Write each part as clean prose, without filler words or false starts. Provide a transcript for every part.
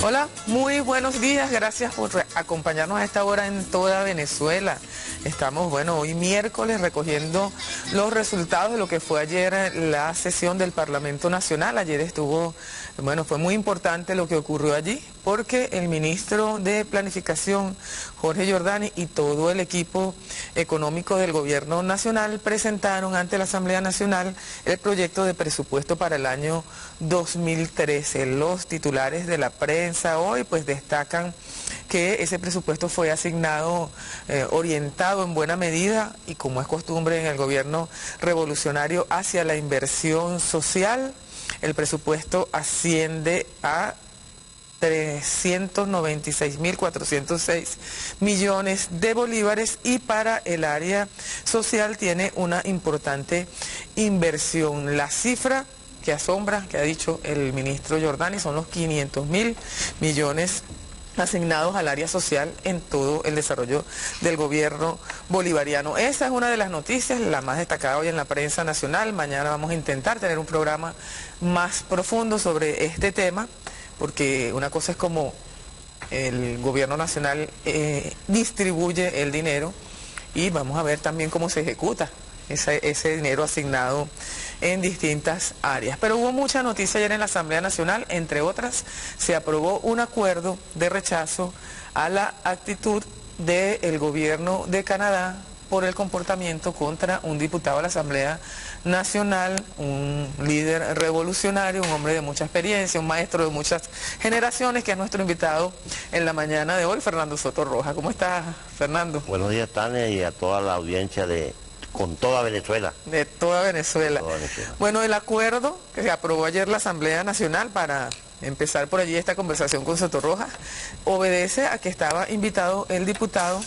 Hola, muy buenos días, gracias por acompañarnos a esta hora en toda Venezuela. Estamos, hoy miércoles recogiendo los resultados de lo que fue ayer la sesión del Parlamento Nacional. Ayer estuvo, fue muy importante lo que ocurrió allí, porque el ministro de Planificación, Jorge Jordani, y todo el equipo económico del Gobierno Nacional presentaron ante la Asamblea Nacional el proyecto de presupuesto para el año 2013. Los titulares de la prensa hoy pues destacan que ese presupuesto fue asignado, orientado en buena medida y como es costumbre en el gobierno revolucionario hacia la inversión social. El presupuesto asciende a 396.406 millones de bolívares y para el área social tiene una importante inversión. La cifra que asombra, que ha dicho el ministro Jordani, son los 500.000 millones asignados al área social en todo el desarrollo del gobierno bolivariano. Esa es una de las noticias, la más destacada hoy en la prensa nacional. Mañana vamos a intentar tener un programa más profundo sobre este tema, porque una cosa es como el gobierno nacional distribuye el dinero y vamos a ver también cómo se ejecuta ese dinero asignado en distintas áreas. Pero hubo mucha noticia ayer en la Asamblea Nacional, entre otras, se aprobó un acuerdo de rechazo a la actitud del gobierno de Canadá por el comportamiento contra un diputado de la Asamblea Nacional, un líder revolucionario, un hombre de mucha experiencia, un maestro de muchas generaciones, que es nuestro invitado en la mañana de hoy, Fernando Soto Rojas. ¿Cómo estás, Fernando? Buenos días, Tania, y a toda la audiencia con toda Venezuela. De toda Venezuela. Bueno, el acuerdo que se aprobó ayer la Asamblea Nacional, para empezar por allí esta conversación con Soto Rojas, obedece a que estaba invitado el diputado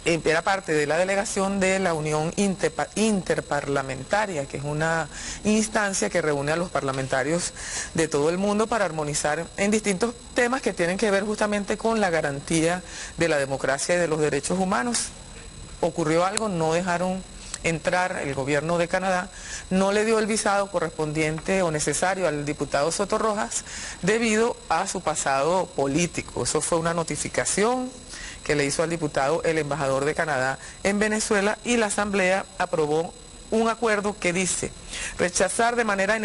era parte de la delegación de la Unión Interparlamentaria, que es una instancia que reúne a los parlamentarios de todo el mundo para armonizar en distintos temas que tienen que ver justamente con la garantía de la democracia y de los derechos humanos. Ocurrió algo, no dejaron entrar, el gobierno de Canadá no le dio el visado correspondiente o necesario al diputado Soto Rojas debido a su pasado político. Eso fue una notificación que le hizo al diputado el embajador de Canadá en Venezuela, y la Asamblea aprobó un acuerdo que dice rechazar de manera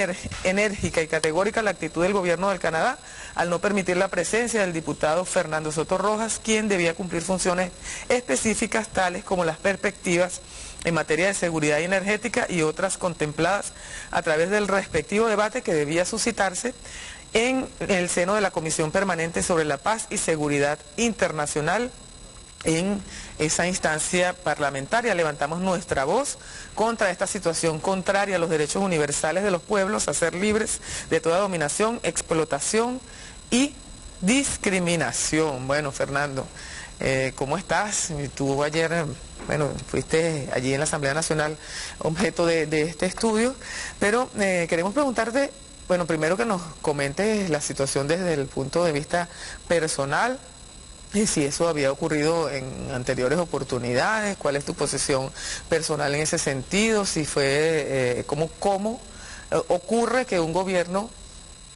enérgica y categórica la actitud del gobierno del Canadá al no permitir la presencia del diputado Fernando Soto Rojas, quien debía cumplir funciones específicas tales como las perspectivas en materia de seguridad energética y otras contempladas a través del respectivo debate que debía suscitarse en el seno de la Comisión Permanente sobre la Paz y Seguridad Internacional. En esa instancia parlamentaria levantamos nuestra voz contra esta situación contraria a los derechos universales de los pueblos a ser libres de toda dominación, explotación y discriminación. Bueno, Fernando, ¿cómo estás? Tú ayer, fuiste allí en la Asamblea Nacional objeto de este estudio, pero queremos preguntarte, primero que nos comentes la situación desde el punto de vista personal, y si eso había ocurrido en anteriores oportunidades, cuál es tu posición personal en ese sentido, si fue, cómo ocurre que un gobierno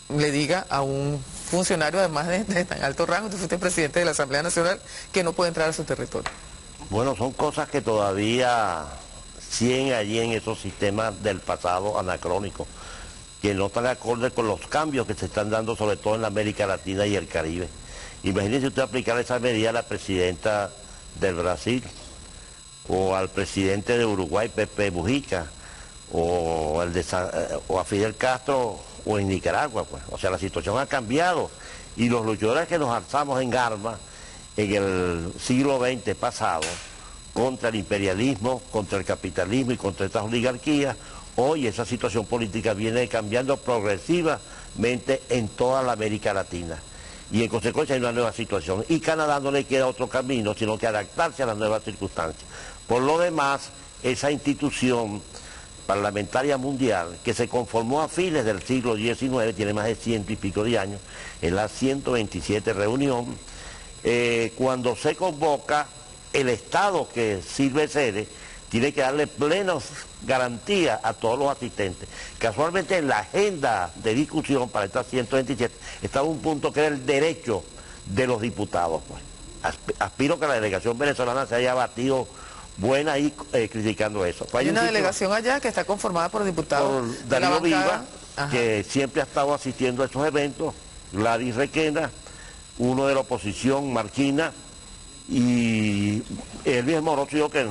le diga a un funcionario, además de tan alto rango, tú fuiste presidente de la Asamblea Nacional, que no puede entrar a su territorio. Bueno, son cosas que todavía siguen allí en esos sistemas del pasado anacrónico, que no están acordes con los cambios que se están dando, sobre todo en la América Latina y el Caribe. Imagínese usted aplicar esa medida a la presidenta del Brasil, o al presidente de Uruguay, Pepe Mujica, o a Fidel Castro, o en Nicaragua, pues. O sea, la situación ha cambiado, y los luchadores que nos alzamos en armas en el siglo XX pasado contra el imperialismo, contra el capitalismo y contra estas oligarquías, hoy esa situación política viene cambiando progresivamente en toda la América Latina. Y en consecuencia hay una nueva situación. Y Canadá no le queda otro camino, sino que adaptarse a las nuevas circunstancias. Por lo demás, esa institución parlamentaria mundial, que se conformó a fines del siglo XIX, tiene más de 100 y pico de años, en la 127 reunión, cuando se convoca, el Estado que sirve sede tiene que darle plenas garantías a todos los asistentes. Casualmente en la agenda de discusión para esta 127 estaba un punto que era el derecho de los diputados. Pues. Aspiro que la delegación venezolana se haya batido buena ahí criticando eso. Pues hay una delegación allá que está conformada por diputados por Darío Viva, que siempre ha estado asistiendo a estos eventos, Gladys Requena, uno de la oposición, Marquina, y Elvis Amoroso y yo que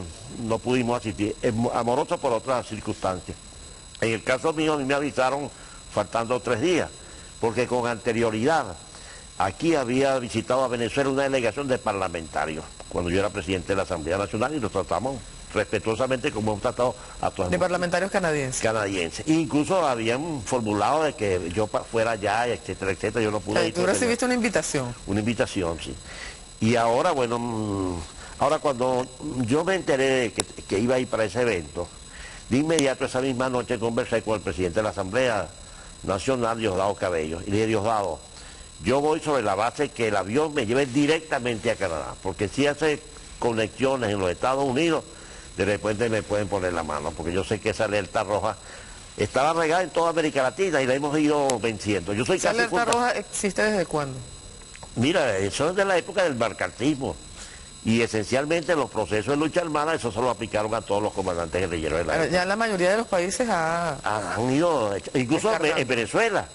no pudimos asistir, Amoroso por otras circunstancias. En el caso mío, a mí me avisaron faltando 3 días, porque con anterioridad aquí había visitado a Venezuela una delegación de parlamentarios, cuando yo era presidente de la Asamblea Nacional, y nos tratamos respetuosamente como hemos tratado a todos. De parlamentarios canadienses. Canadienses. Incluso habían formulado de que yo fuera allá, etcétera, etcétera. Yo no pude ir. ¿Tú recibiste una invitación? Una invitación, sí. Y ahora, bueno, ahora cuando yo me enteré de que iba a ir para ese evento, de inmediato esa misma noche conversé con el presidente de la Asamblea Nacional, Diosdado Cabello, y le dije, Diosdado, yo voy sobre la base que el avión me lleve directamente a Canadá, porque si hace conexiones en los Estados Unidos, de repente me pueden poner la mano, porque yo sé que esa alerta roja estaba regada en toda América Latina y la hemos ido venciendo. Yo soy ¿Esa alerta roja existe desde cuándo? Mira, eso es de la época del marcartismo. Y esencialmente los procesos de lucha armada, eso se lo aplicaron a todos los comandantes guerrilleros de la época. Ya la mayoría de los países han ido, incluso en Venezuela.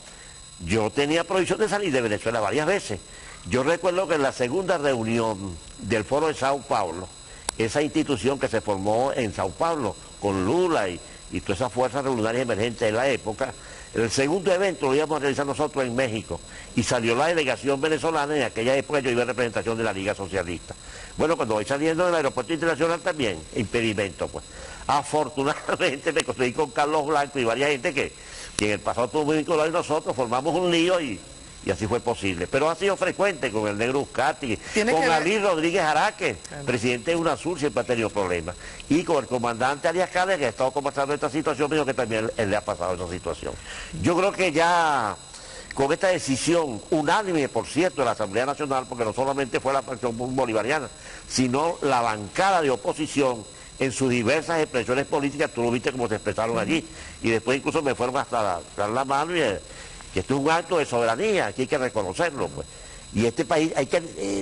Yo tenía prohibición de salir de Venezuela varias veces. Yo recuerdo que en la segunda reunión del Foro de Sao Paulo, esa institución que se formó en Sao Paulo con Lula y todas esas fuerzas revolucionarias emergentes de la época, el segundo evento lo íbamos a realizar nosotros en México y salió la delegación venezolana. En aquella época yo iba en representación de la Liga Socialista. Bueno, cuando voy saliendo del aeropuerto internacional también, impedimento pues. Afortunadamente me conseguí con Carlos Blanco y varias gente que en el pasado tuvo muy vinculado y nosotros formamos un lío y así fue posible. Pero ha sido frecuente con el negro Uzcategui, con Ali Rodríguez Araque, presidente de UNASUR, siempre ha tenido problemas. Y con el comandante Arias Cárdenas, que ha estado conversando esta situación, me dijo que también él le ha pasado esa situación. Yo creo que ya con esta decisión unánime, por cierto, de la Asamblea Nacional, porque no solamente fue la fracción bolivariana, sino la bancada de oposición, en sus diversas expresiones políticas, tú lo viste como se expresaron allí, y después incluso me fueron hasta dar la mano y que esto es un acto de soberanía, aquí hay que reconocerlo, pues. Y este país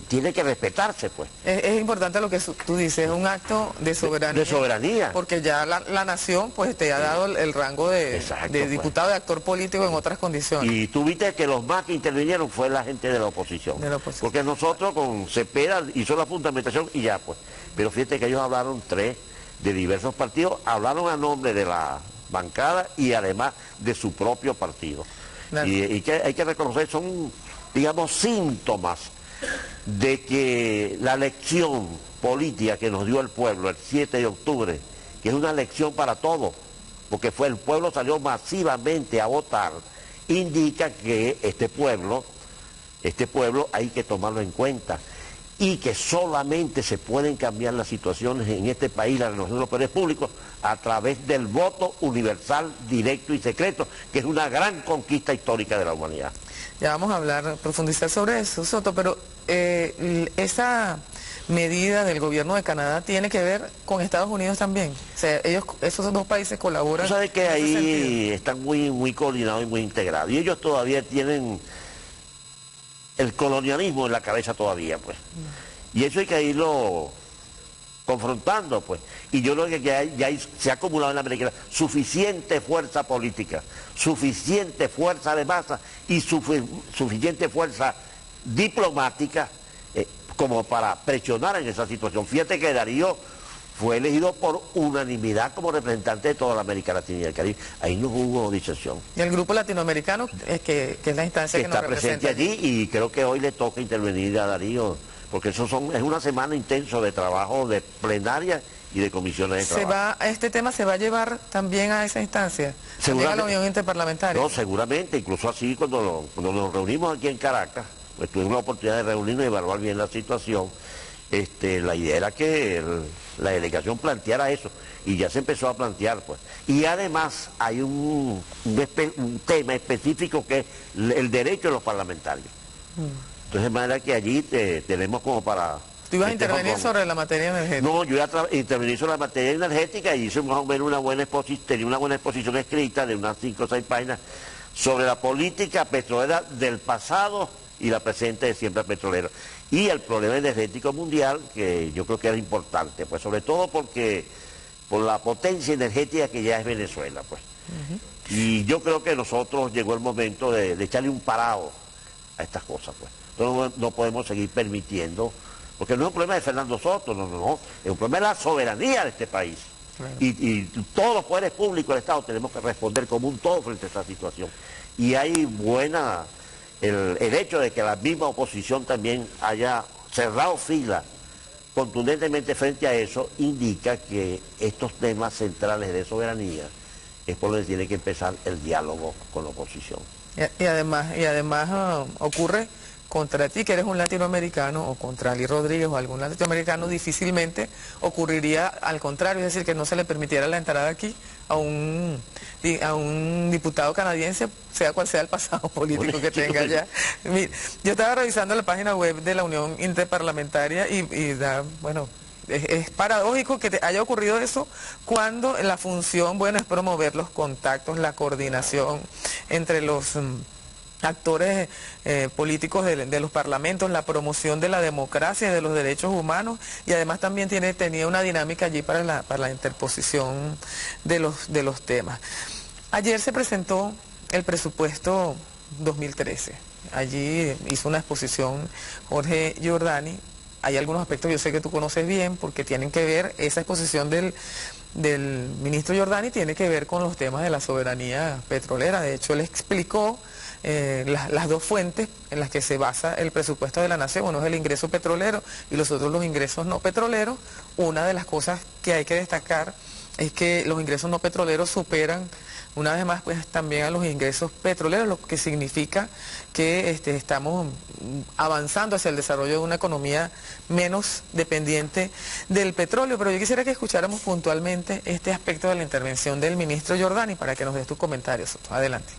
tiene que respetarse, pues. Es importante lo que tú dices, es un acto de soberanía. De soberanía. Porque ya la nación, pues, te ha dado el rango de diputado, de actor político en otras condiciones. Y tú viste que los más que intervinieron fue la gente de la oposición. Porque nosotros con Cepeda hizo la fundamentación y ya, pues. Pero fíjate que ellos hablaron 3 de diversos partidos, hablaron a nombre de la bancada y además de su propio partido. Claro. Y que hay que reconocer, son, digamos, síntomas de que la lección política que nos dio el pueblo el 7 de octubre, que es una lección para todos, porque el pueblo salió masivamente a votar, indica que este pueblo hay que tomarlo en cuenta y que solamente se pueden cambiar las situaciones en este país, la renovación de los poderes públicos, a través del voto universal, directo y secreto, que es una gran conquista histórica de la humanidad. Ya vamos a hablar, profundizar sobre eso, Soto, pero esa medida del gobierno de Canadá tiene que ver con Estados Unidos también. O sea, esos 2 países colaboran. Tú sabes que ahí están muy coordinados y muy integrados, y ellos todavía tienen el colonialismo en la cabeza todavía, pues. Y eso hay que irlo confrontando, pues. Y yo creo que se ha acumulado en la América suficiente fuerza política, suficiente fuerza de masa y suficiente fuerza diplomática como para presionar en esa situación. Fíjate que Darío fue elegido por unanimidad como representante de toda la América Latina y el Caribe. Ahí no hubo disección. Y el grupo latinoamericano, que es la instancia que nos está presente allí, y creo que hoy le toca intervenir a Darío, porque es una semana intensa de trabajo, de plenaria y de comisiones de trabajo. ¿Este tema se va a llevar también a esa instancia? ¿También a la Unión Interparlamentaria? No, seguramente, incluso así cuando nos reunimos aquí en Caracas, pues tuvimos la oportunidad de reunirnos y evaluar bien la situación. La idea era que la delegación planteara eso, y ya se empezó a plantear, pues. Y además hay un tema específico que es el derecho de los parlamentarios. Entonces, de manera que allí tenemos como para Tú ibas a intervenir sobre la materia energética. No, yo iba a intervenir sobre la materia energética y hice más o menos tenía una buena exposición escrita de unas 5 o 6 páginas sobre la política petrolera del pasado y la presente de siempre petrolera. Y el problema energético mundial, que yo creo que era importante, pues sobre todo porque por la potencia energética que ya es Venezuela, pues. Y yo creo que nosotros llegó el momento de echarle un parado a estas cosas, pues. Entonces no podemos seguir permitiendo, porque no es un problema de Fernando Soto, no, es un problema de la soberanía de este país. Claro. Y todos los poderes públicos del Estado tenemos que responder como un todo frente a esta situación. Y hay el hecho de que la misma oposición también haya cerrado fila contundentemente frente a eso, indica que estos temas centrales de soberanía es por donde tiene que empezar el diálogo con la oposición. Y además ocurre contra ti, que eres un latinoamericano, o contra Ali Rodríguez o algún latinoamericano, difícilmente ocurriría al contrario, es decir, que no se le permitiera la entrada aquí a un diputado canadiense, sea cual sea el pasado político que tenga ya. Mira, yo estaba revisando la página web de la Unión Interparlamentaria y da, bueno, es paradójico que te haya ocurrido eso cuando la función, bueno, es promover los contactos, la coordinación entre los actores políticos de los parlamentos, la promoción de la democracia y de los derechos humanos, y además también tenía una dinámica allí para la interposición de los temas. Ayer se presentó el presupuesto 2013. Allí hizo una exposición Jorge Giordani. Hay algunos aspectos yo sé que tú conoces bien porque tienen que ver, esa exposición del ministro Giordani tiene que ver con los temas de la soberanía petrolera. De hecho, él explicó las dos fuentes en las que se basa el presupuesto de la nación. Uno es el ingreso petrolero y los otros los ingresos no petroleros. Una de las cosas que hay que destacar es que los ingresos no petroleros superan una vez más pues también a los ingresos petroleros, lo que significa que estamos avanzando hacia el desarrollo de una economía menos dependiente del petróleo. Pero yo quisiera que escucháramos puntualmente este aspecto de la intervención del ministro Giordani para que nos des tus comentarios. Adelante.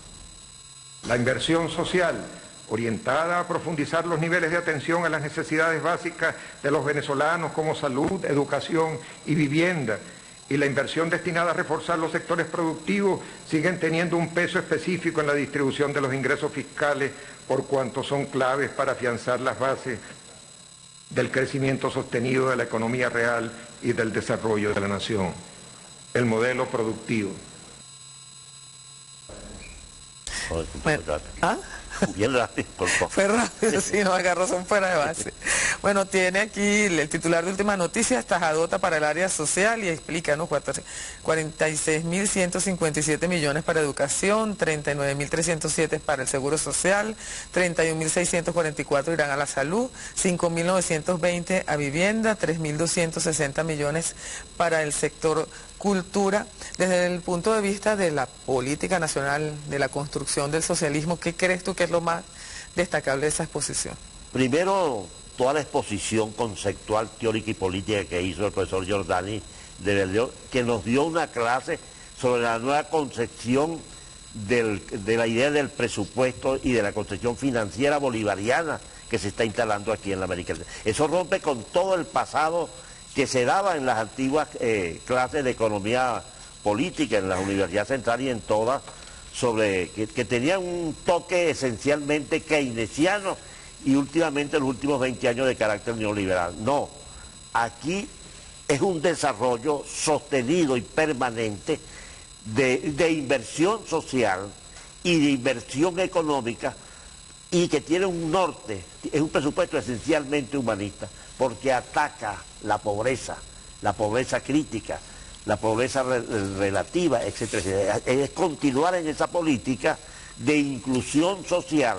La inversión social, orientada a profundizar los niveles de atención a las necesidades básicas de los venezolanos como salud, educación y vivienda, y la inversión destinada a reforzar los sectores productivos siguen teniendo un peso específico en la distribución de los ingresos fiscales por cuanto son claves para afianzar las bases del crecimiento sostenido de la economía real y del desarrollo de la nación. El modelo productivo. Bueno, ¿ah? Bien rápido, por favor. Fue rápido, sí, nos agarró son fuera de base. Bueno, tiene aquí el titular de Últimas Noticias, tajadota para el área social, y explica, ¿no? 46.157 millones para educación, 39.307 para el seguro social, 31.644 irán a la salud, 5.920 a vivienda, 3.260 millones para el sector cultura. Desde el punto de vista de la política nacional, de la construcción del socialismo, ¿qué crees tú que es lo más destacable de esa exposición? Primero, toda la exposición conceptual, teórica y política que hizo el profesor Giordani, que nos dio una clase sobre la nueva concepción de la idea del presupuesto y de la concepción financiera bolivariana que se está instalando aquí en la América Latina. Eso rompe con todo el pasado que se daba en las antiguas clases de economía política en las universidades centrales y en todas, sobre que tenían un toque esencialmente keynesiano y últimamente los últimos 20 años de carácter neoliberal. No, aquí es un desarrollo sostenido y permanente de inversión social y de inversión económica, y que tiene un norte, es un presupuesto esencialmente humanista, porque ataca la pobreza crítica, la pobreza relativa, etcétera. Es continuar en esa política de inclusión social,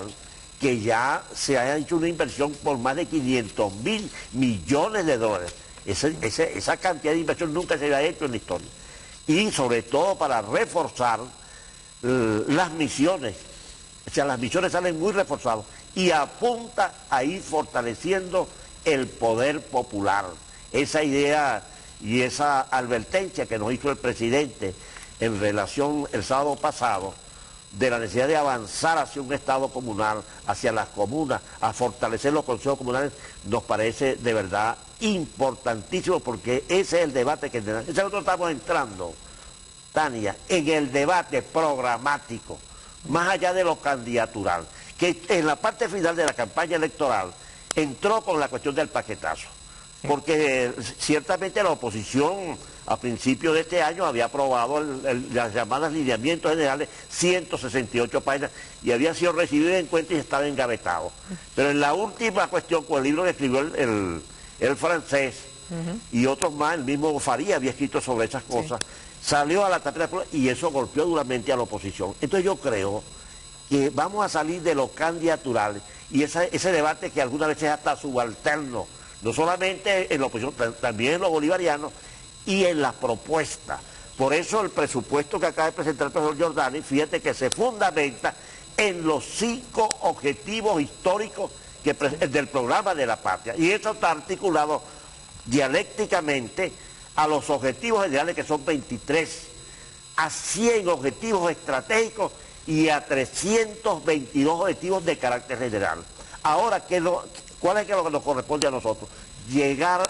que ya se ha hecho una inversión por más de 500.000 millones de dólares. Esa cantidad de inversión nunca se había hecho en la historia. Y sobre todo para reforzar las misiones. O sea, las misiones salen muy reforzadas y apunta a ir fortaleciendo el poder popular. Esa idea y esa advertencia que nos hizo el presidente en relación el sábado pasado, de la necesidad de avanzar hacia un Estado comunal, hacia las comunas, a fortalecer los consejos comunales, nos parece de verdad importantísimo, porque ese es el debate que nosotros estamos entrando, Tania, en el debate programático, más allá de lo candidatural, que en la parte final de la campaña electoral entró con la cuestión del paquetazo, porque ciertamente la oposición a principios de este año había aprobado las llamadas lineamientos generales, 168 páginas, y había sido recibido en cuenta y estaba engavetado. Pero en la última cuestión, con el libro que escribió el francés y otros más, el mismo Faría había escrito sobre esas cosas, salió a la tapeta y eso golpeó duramente a la oposición. Entonces yo creo que vamos a salir de lo candidatural y ese debate que algunas veces es hasta subalterno, no solamente en la oposición, también en los bolivarianos y en las propuestas. Por eso el presupuesto que acaba de presentar el profesor Giordani, fíjate que se fundamenta en los 5 objetivos históricos del programa de la patria. Y eso está articulado dialécticamente a los objetivos generales, que son 23, a 100 objetivos estratégicos y a 322 objetivos de carácter general. Ahora, ¿cuál es lo que nos corresponde a nosotros? Llegar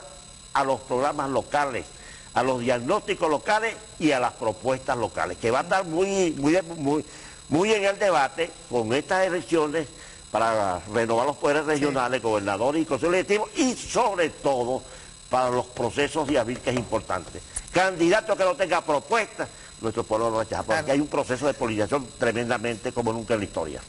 a los programas locales, a los diagnósticos locales y a las propuestas locales, que va a estar muy en el debate con estas elecciones para renovar los poderes regionales, gobernadores y consejos legislativos, y sobre todo para los procesos de abril, que es importante. Candidato que no tenga propuestas, nuestro pueblo lo rechaza, porque hay un proceso de polarización tremendamente como nunca en la historia.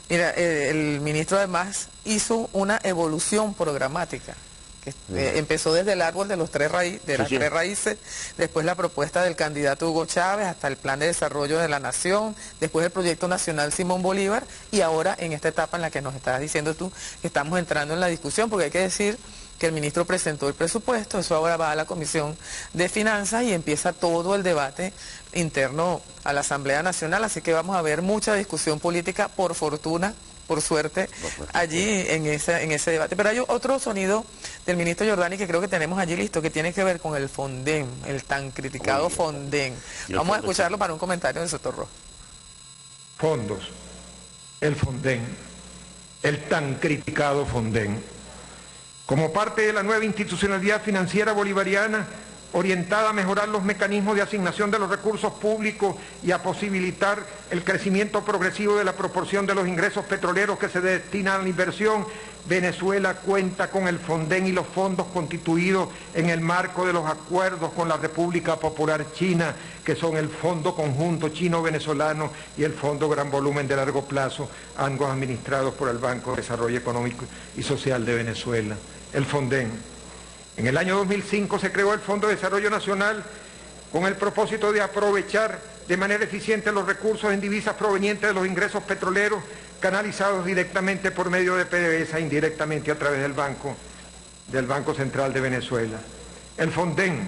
Mira, el ministro además hizo una evolución programática, que empezó desde el árbol de las tres raíces, después la propuesta del candidato Hugo Chávez, hasta el plan de desarrollo de la nación, después el proyecto nacional Simón Bolívar, y ahora en esta etapa en la que nos estás diciendo tú, que estamos entrando en la discusión, porque hay que decir que el ministro presentó el presupuesto, eso ahora va a la Comisión de Finanzas y empieza todo el debate interno a la Asamblea Nacional, así que vamos a ver mucha discusión política, por fortuna, por suerte, allí en ese debate. Pero hay otro sonido del ministro Giordani que creo que tenemos allí listo, que tiene que ver con el Fonden, el tan criticado Fonden. Vamos a escucharlo para un comentario del Sotorro. Fondos, el Fonden, el tan criticado Fonden. Como parte de la nueva institucionalidad financiera bolivariana, orientada a mejorar los mecanismos de asignación de los recursos públicos y a posibilitar el crecimiento progresivo de la proporción de los ingresos petroleros que se destinan a la inversión, Venezuela cuenta con el Fonden y los fondos constituidos en el marco de los acuerdos con la República Popular China, que son el Fondo Conjunto Chino-Venezolano y el Fondo Gran Volumen de Largo Plazo, ambos administrados por el Banco de Desarrollo Económico y Social de Venezuela. El Fonden. En el año 2005 se creó el Fondo de Desarrollo Nacional con el propósito de aprovechar de manera eficiente los recursos en divisas provenientes de los ingresos petroleros canalizados directamente por medio de PDVSA e indirectamente a través del Banco Central de Venezuela. El Fonden,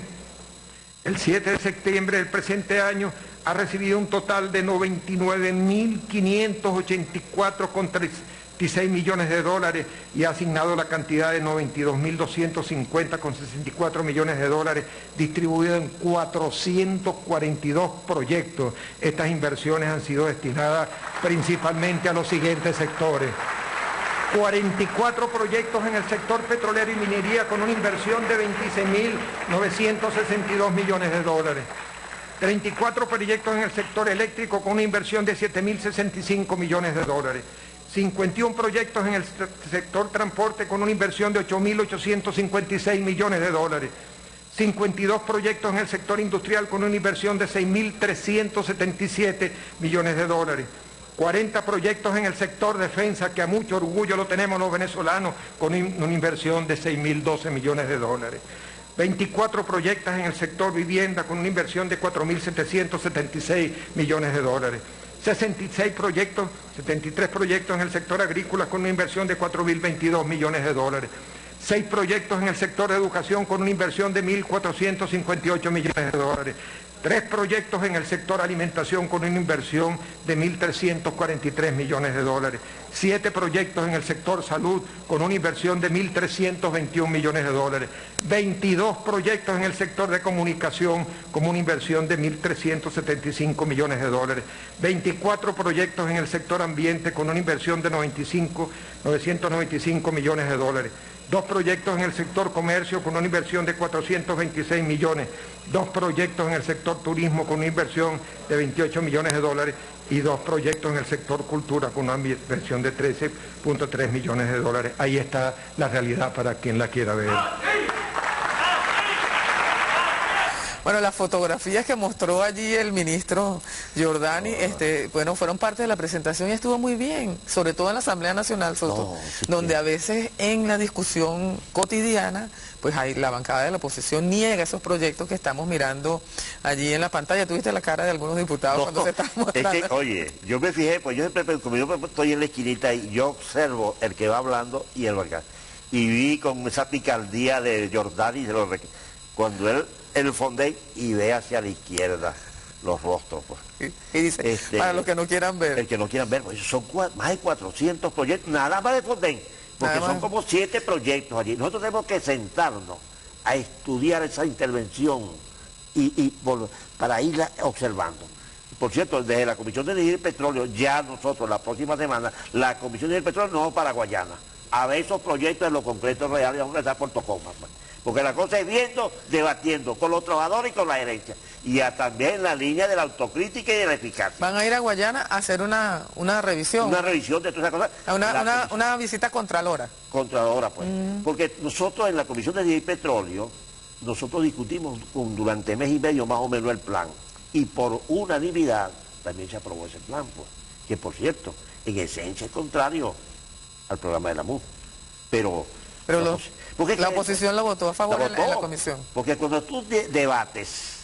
el 7 de septiembre del presente año, ha recibido un total de 99.584,36 millones de dólares y ha asignado la cantidad de 92.250,64 millones de dólares distribuidos en 442 proyectos. Estas inversiones han sido destinadas principalmente a los siguientes sectores: 44 proyectos en el sector petrolero y minería con una inversión de 26.962 millones de dólares. 34 proyectos en el sector eléctrico con una inversión de 7.065 millones de dólares. 51 proyectos en el sector transporte con una inversión de 8.856 millones de dólares. 52 proyectos en el sector industrial con una inversión de 6.377 millones de dólares. 40 proyectos en el sector defensa, que a mucho orgullo lo tenemos los venezolanos, con una inversión de 6.012 millones de dólares. 24 proyectos en el sector vivienda con una inversión de 4.776 millones de dólares. 73 proyectos en el sector agrícola con una inversión de 4.022 millones de dólares. 6 proyectos en el sector de educación con una inversión de 1.458 millones de dólares. 3 proyectos en el sector alimentación con una inversión de 1.343 millones de dólares, 7 proyectos en el sector salud con una inversión de 1.321 millones de dólares, 22 proyectos en el sector de comunicación con una inversión de 1.375 millones de dólares, 24 proyectos en el sector ambiente con una inversión de 995 millones de dólares, 2 proyectos en el sector comercio con una inversión de 426 millones, 2 proyectos en el sector turismo con una inversión de 28 millones de dólares y 2 proyectos en el sector cultura con una inversión de 13.3 millones de dólares. Ahí está la realidad para quien la quiera ver. Bueno, las fotografías que mostró allí el ministro Giordani, bueno, fueron parte de la presentación y estuvo muy bien, sobre todo en la Asamblea Nacional, Soto, donde a veces en la discusión cotidiana, pues hay la bancada de la oposición niega esos proyectos que estamos mirando allí en la pantalla. ¿Tuviste la cara de algunos diputados cuando se estaban mostrando? Es que, oye, yo me fijé, pues yo siempre, como yo estoy en la esquinita y yo observo el que va hablando y el acá, y vi con esa picardía de Giordani, cuando él fondé y ve hacia la izquierda los rostros, pues. Y dice, para los que no quieran ver. El que no quieran ver, pues son más de 400 proyectos, nada más de Fonden, porque son como 7 proyectos allí. Nosotros tenemos que sentarnos a estudiar esa intervención para irla observando. Por cierto, desde la Comisión de Energía y Petróleo, ya nosotros la próxima semana, la Comisión de Energía y Petróleo no vamos para Guayana, a ver esos proyectos en los concretos reales, vamos a empezar por Tocoma, pues. Porque la cosa es viendo, debatiendo con los trabajadores y con la gerencia. Y también la línea de la autocrítica y de la eficacia. Van a ir a Guayana a hacer una revisión. Una revisión de todas esas cosas. Una visita contralora. Contralora, pues. Porque nosotros en la Comisión de Energía y Petróleo, nosotros discutimos durante mes y medio más o menos el plan. Y por unanimidad también se aprobó ese plan, pues. Que por cierto, en esencia es contrario al programa de la MUD. Pero la oposición lo votó a favor en la comisión. Porque cuando tú debates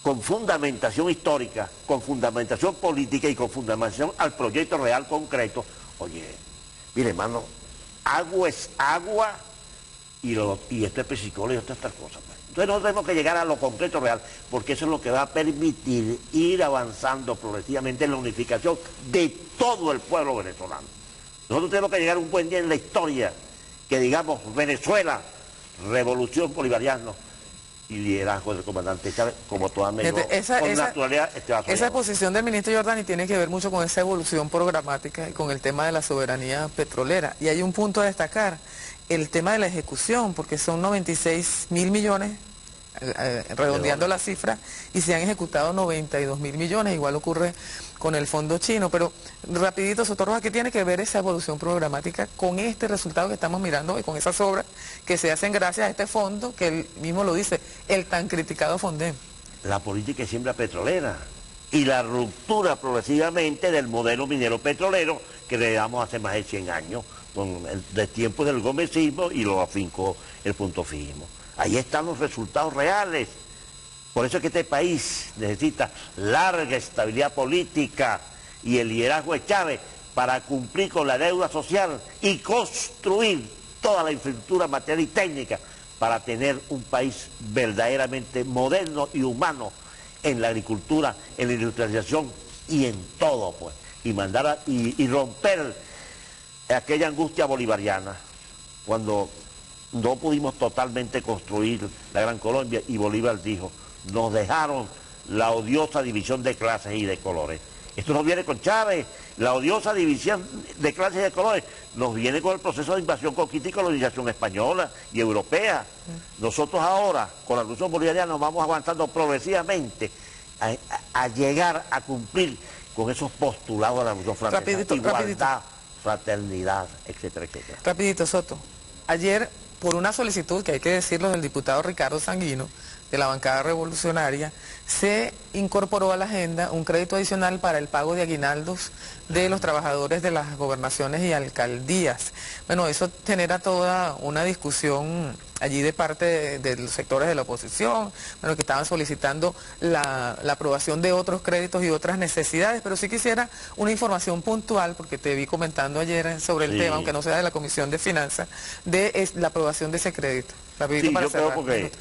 con fundamentación histórica, con fundamentación política y con fundamentación al proyecto real concreto, oye, mire hermano, agua es agua y esto es piscicola y estas cosas. Entonces nosotros tenemos que llegar a lo concreto real, porque eso es lo que va a permitir ir avanzando progresivamente en la unificación de todo el pueblo venezolano. Nosotros tenemos que llegar un buen día en la historia que digamos Venezuela, revolución bolivariana y liderazgo del comandante Chávez, como toda México, con naturalidad. Esa posición del ministro Giordani tiene que ver mucho con esa evolución programática y con el tema de la soberanía petrolera. Y hay un punto a destacar, el tema de la ejecución, porque son 96.000 millones, redondeando la cifra, y se han ejecutado 92.000 millones, igual ocurre con el fondo chino. Pero rapidito, Sotorroja, ¿qué tiene que ver esa evolución programática con este resultado que estamos mirando y con esas obras que se hacen gracias a este fondo, que él mismo lo dice, el tan criticado Fonden? La política es siempre petrolera y la ruptura progresivamente del modelo minero petrolero que le damos hace más de 100 años, de tiempo del gomecismo, y lo afincó el punto fijismo. Ahí están los resultados reales. Por eso es que este país necesita larga estabilidad política y el liderazgo de Chávez para cumplir con la deuda social y construir toda la infraestructura material y técnica para tener un país verdaderamente moderno y humano en la agricultura, en la industrialización y en todo, pues. Y romper aquella angustia bolivariana cuando no pudimos totalmente construir la Gran Colombia y Bolívar dijo, nos dejaron la odiosa división de clases y de colores. Esto no viene con Chávez, la odiosa división de clases y de colores nos viene con el proceso de invasión, conquista y colonización española y europea. Nosotros ahora, con la revolución bolivariana, nos vamos avanzando progresivamente a llegar a cumplir con esos postulados de la revolución francesa. Igualdad, fraternidad, etcétera, etcétera. Rapidito, Soto. Ayer, por una solicitud, que hay que decirlo, del diputado Ricardo Sanguino, de la bancada revolucionaria, se incorporó a la agenda un crédito adicional para el pago de aguinaldos de los trabajadores de las gobernaciones y alcaldías. Bueno, eso genera toda una discusión allí de parte de los sectores de la oposición, bueno, que estaban solicitando la aprobación de otros créditos y otras necesidades, pero sí quisiera una información puntual, porque te vi comentando ayer sobre el tema, aunque no sea de la Comisión de Finanzas, de la aprobación de ese crédito. Rapidito para yo cerrar. creo porque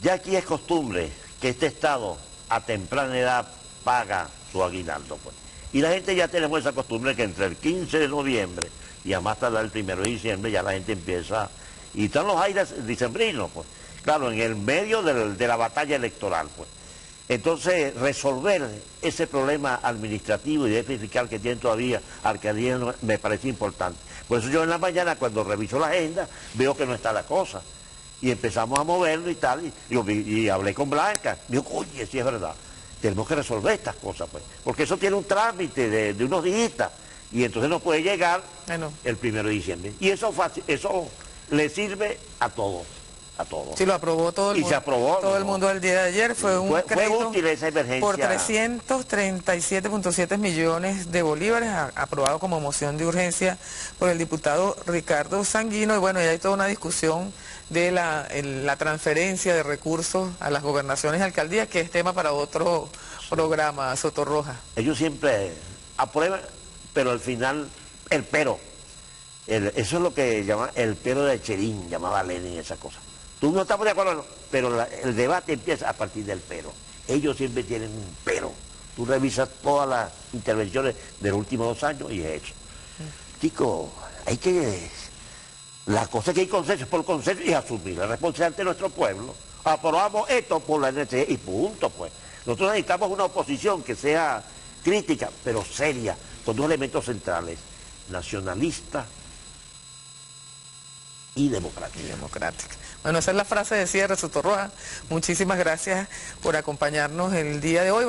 ya aquí es costumbre que este Estado a temprana edad paga su aguinaldo, pues. Y la gente ya tenemos esa costumbre que entre el 15 de noviembre y a más tardar el 1 de diciembre ya la gente empieza, y están los aires dicembrinos, pues. Claro, en el medio de la batalla electoral, pues. Entonces, resolver ese problema administrativo y déficit fiscal que tiene todavía Alcaldía me parece importante. Por eso yo en la mañana, cuando reviso la agenda, veo que no está la cosa. Y empezamos a moverlo y tal, y hablé con Blanca. Digo, oye, sí es verdad, tenemos que resolver estas cosas, pues. Porque eso tiene un trámite de unos días, y entonces no puede llegar el 1 de diciembre. Y eso le sirve a todos. A todos. Sí, lo aprobó todo el mundo. Y se aprobó. Todo el mundo el día de ayer. Fue útil esa emergencia. Por 337.7 millones de bolívares, aprobado como moción de urgencia por el diputado Ricardo Sanguino. Y bueno, ya hay toda una discusión de la transferencia de recursos a las gobernaciones y alcaldías, que es tema para otro programa, Sotorroja. Ellos siempre aprueban, pero al final, eso es lo que llaman el pero de Cherín, llamaba Lenin esa cosa. Tú no estamos de acuerdo, no, pero el debate empieza a partir del pero. Ellos siempre tienen un pero. Tú revisas todas las intervenciones de los últimos 2 años y es eso. Chicos, la cosa es que hay consenso por consenso y asumir la responsabilidad de nuestro pueblo. Aprobamos esto por la necesidad y punto, pues. Nosotros necesitamos una oposición que sea crítica, pero seria, con 2 elementos centrales: nacionalista y democrática. Bueno, esa es la frase de cierre, Sotorroja. Muchísimas gracias por acompañarnos el día de hoy.